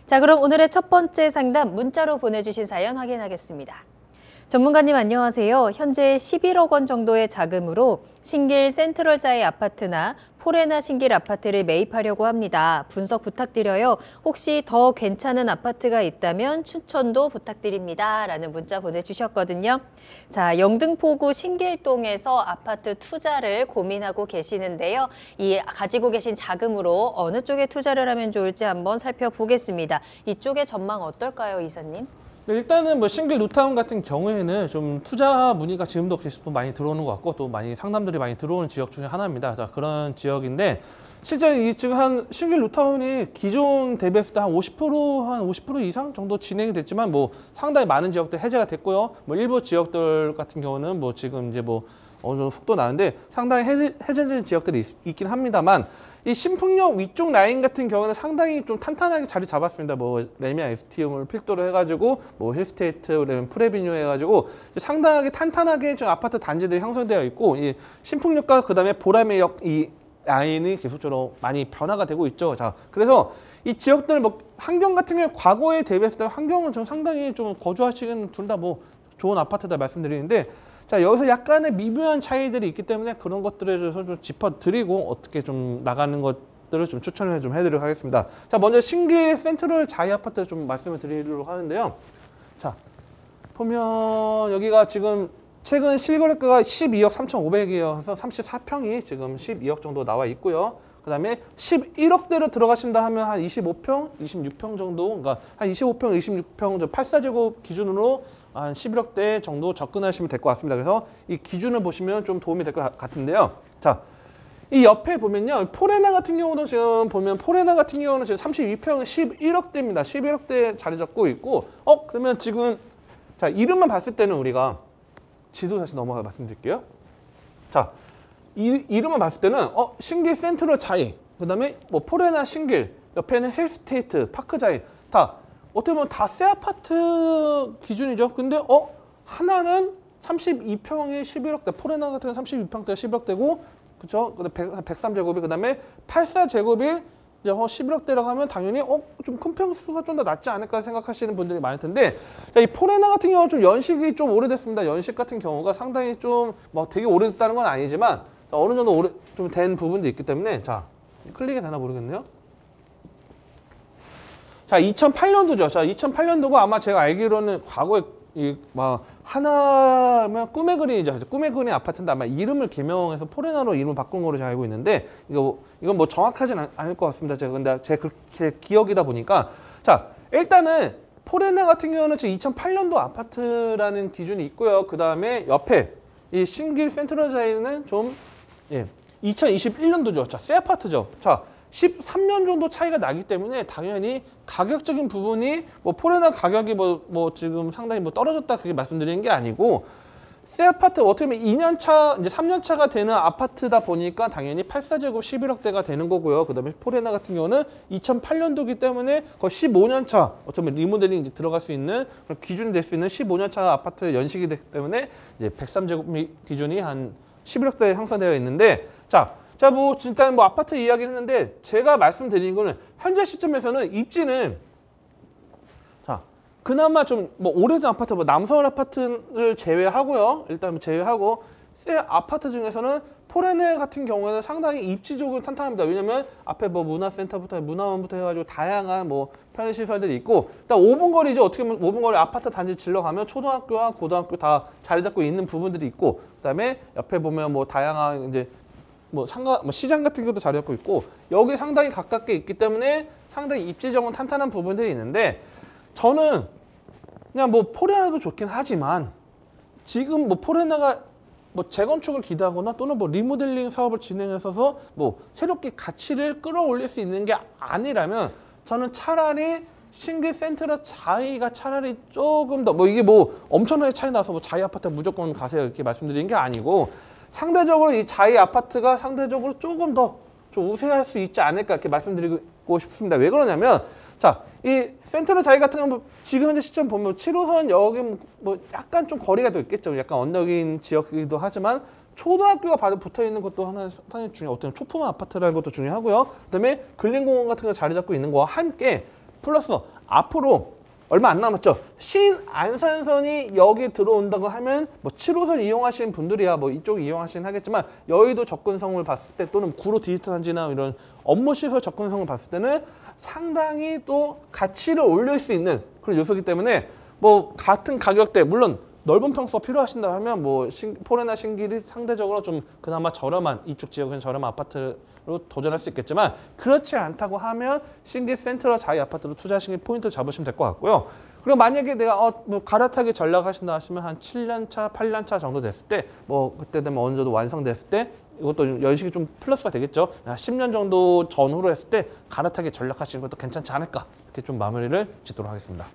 자, 그럼 오늘의 첫 번째 상담 문자로 보내주신 사연 확인하겠습니다. 전문가님 안녕하세요. 현재 11억 원 정도의 자금으로 신길 센트럴자이 아파트나 포레나 신길 아파트를 매입하려고 합니다. 분석 부탁드려요. 혹시 더 괜찮은 아파트가 있다면 추천도 부탁드립니다. 라는 문자 보내주셨거든요. 자, 영등포구 신길동에서 아파트 투자를 고민하고 계시는데요. 이 가지고 계신 자금으로 어느 쪽에 투자를 하면 좋을지 한번 살펴보겠습니다. 이쪽의 전망 어떨까요, 이사님? 일단은 뭐 싱글 뉴타운 같은 경우에는 좀 투자 문의가 지금도 계속 많이 들어오는 것 같고 또 많이 상담들이 많이 들어오는 지역 중에 하나입니다. 자, 그런 지역인데 실제 이 지금 한 싱글 뉴타운이 기존 대비했을 때 한 50% 이상 정도 진행이 됐지만 뭐 상당히 많은 지역들 해제가 됐고요. 뭐 일부 지역들 같은 경우는 뭐 지금 이제 뭐 어느 정도 속도 나는데 상당히 해제된 지역들이 있긴 합니다만 이 신풍역 위쪽 라인 같은 경우는 상당히 좀 탄탄하게 자리 잡았습니다. 뭐 레미안 에스티움을 필두로 해가지고 뭐 힐스테이트, 프레비뉴 해가지고 상당하게 탄탄하게 지금 아파트 단지들이 형성되어 있고 이 신풍역과 그다음에 보라매역 이 라인이 계속적으로 많이 변화가 되고 있죠. 자, 그래서 이 지역들 뭐 환경 같은 경우 과거에 대비했을 때 환경은 좀 상당히 좀 거주하시기는 둘 다 뭐 좋은 아파트다 말씀드리는데. 자, 여기서 약간의 미묘한 차이들이 있기 때문에 그런 것들에 대해서 좀 짚어드리고 어떻게 좀 나가는 것들을 좀 추천을 좀 해드리도록 하겠습니다. 자, 먼저 신길 센트럴 자이 아파트 좀 말씀을 드리도록 하는데요. 자, 보면 여기가 지금 최근 실거래가가 12억 3,500이어서 34평이 지금 12억 정도 나와 있고요. 그 다음에 11억대로 들어가신다 하면 한 25평, 26평 정도, 그러니까 한 25평, 26평, 84제곱 기준으로 한 11억대 정도 접근하시면 될 것 같습니다. 그래서 이 기준을 보시면 좀 도움이 될 것 같은데요. 자, 이 옆에 보면요. 포레나 같은 경우도 지금 보면 포레나 같은 경우는 지금 32평 11억대입니다. 11억대 자리 잡고 있고, 그러면 지금, 자, 이름만 봤을 때는 우리가 지도 다시 넘어가 말씀드릴게요. 자, 이름만 봤을 때는, 신길 센트럴 자이, 그 다음에 뭐 포레나 신길, 옆에는 힐스테이트, 파크자이, 다 어떻게 보면 다 새 아파트 기준이죠. 근데 하나는 32평이 11억대, 포레나 같은 경우는 32평대 11억대고, 그쵸? 103제곱이, 그 다음에 84제곱이 이제 11억대라고 하면 당연히 좀 큰 평수가 좀 더 낫지 않을까 생각하시는 분들이 많을 텐데, 자, 이 포레나 같은 경우는 좀 연식이 좀 오래됐습니다. 연식 같은 경우가 상당히 좀 뭐 되게 오래됐다는 건 아니지만 어느 정도 오래 좀 된 부분도 있기 때문에, 자, 클릭이 되나 모르겠네요. 자, 2008년도죠. 자, 2008년도고 아마 제가 알기로는 과거에 하나면 꿈의 그린이죠. 꿈의 그린 아파트인데 아마 이름을 개명해서 포레나로 이름을 바꾼 거로 제가 알고 있는데 이건 뭐 정확하진 않을 것 같습니다. 근데 제 기억이다 보니까, 자, 일단은 포레나 같은 경우는 지금 2008년도 아파트라는 기준이 있고요. 그 다음에 옆에 이 신길 센트럴자이는 좀 2021년도죠. 자, 새 아파트죠. 자, 13년 정도 차이가 나기 때문에 당연히 가격적인 부분이 뭐 포레나 가격이 뭐 지금 상당히 뭐 떨어졌다 그렇게 말씀드리는 게 아니고, 새 아파트 어떻게 보면 2년 차, 이제 3년 차가 되는 아파트다 보니까 당연히 84제곱 11억대가 되는 거고요. 그다음에 포레나 같은 경우는 2008년도이기 때문에 거의 15년 차, 어떻게 보면 리모델링 이제 들어갈 수 있는 그런 기준이 될 수 있는 15년 차 아파트 연식이 되기 때문에 이제 103제곱 기준이 한 11억대에 형성되어 있는데, 자, 뭐 일단 뭐 아파트 이야기를 했는데 제가 말씀드린 거는 현재 시점에서는 입지는, 자, 그나마 좀 뭐 오래된 아파트, 뭐 남서울 아파트를 제외하고요. 일단 제외하고 새 아파트 중에서는 포레네 같은 경우에는 상당히 입지적으로 탄탄합니다. 왜냐면 앞에 뭐 문화센터부터 문화원부터 해가지고 다양한 뭐 편의시설들이 있고, 일단 5분 거리죠. 어떻게 보면 5분 거리 아파트 단지 질러가면 초등학교와 고등학교 다 자리 잡고 있는 부분들이 있고, 그다음에 옆에 보면 뭐 다양한 이제 뭐 시장 같은 것도 자리 잡고 있고, 여기 상당히 가깝게 있기 때문에 상당히 입지적으로 탄탄한 부분들이 있는데, 저는 그냥 뭐 포레나도 좋긴 하지만 지금 뭐 포레나가 뭐 재건축을 기대하거나 또는 뭐 리모델링 사업을 진행해서 뭐 새롭게 가치를 끌어올릴 수 있는 게 아니라면 저는 차라리 신길 센트럴 자이가 차라리 조금 더, 뭐 이게 뭐 엄청나게 차이 나서 뭐 자이 아파트 무조건 가세요 이렇게 말씀드리는 게 아니고, 상대적으로 이 자이 아파트가 상대적으로 조금 더 좀 우세할 수 있지 않을까 이렇게 말씀드리고 싶습니다. 왜 그러냐면, 자, 이 센트럴 자이 같은 경우는 지금 현재 시점 보면 7호선 여기 뭐 약간 좀 거리가 더 있겠죠. 약간 언덕인 지역이기도 하지만 초등학교가 바로 붙어 있는 것도 하나 상당히 중요해요. 어떤 초품화 아파트라는 것도 중요하고요. 그다음에 근린공원 같은 거 자리 잡고 있는 거와 함께 플러스 앞으로 얼마 안 남았죠. 신안산선이 여기 들어온다고 하면 뭐 7호선 이용하시는 분들이야 뭐 이쪽 이용하시긴 하겠지만 여의도 접근성을 봤을 때 또는 구로 디지털 단지나 이런 업무 시설 접근성을 봤을 때는 상당히 또 가치를 올릴 수 있는 그런 요소이기 때문에 뭐 같은 가격대 물론 넓은 평수가 필요하신다 하면 뭐 포레나 신길이 상대적으로 좀 그나마 저렴한 이쪽 지역은 저렴한 아파트로 도전할 수 있겠지만 그렇지 않다고 하면 신길 센트럴 자이 아파트로 투자하시는 게 포인트를 잡으시면 될 것 같고요. 그리고 만약에 내가 뭐 갈아타기 전략하신다 하시면 한 7년 차, 8년 차 정도 됐을 때 뭐 그때 되면 어느 정도 완성됐을 때 이것도 연식이 좀 플러스가 되겠죠. 10년 정도 전후로 했을 때 갈아타기 전략하시는 것도 괜찮지 않을까 이렇게 좀 마무리를 짓도록 하겠습니다.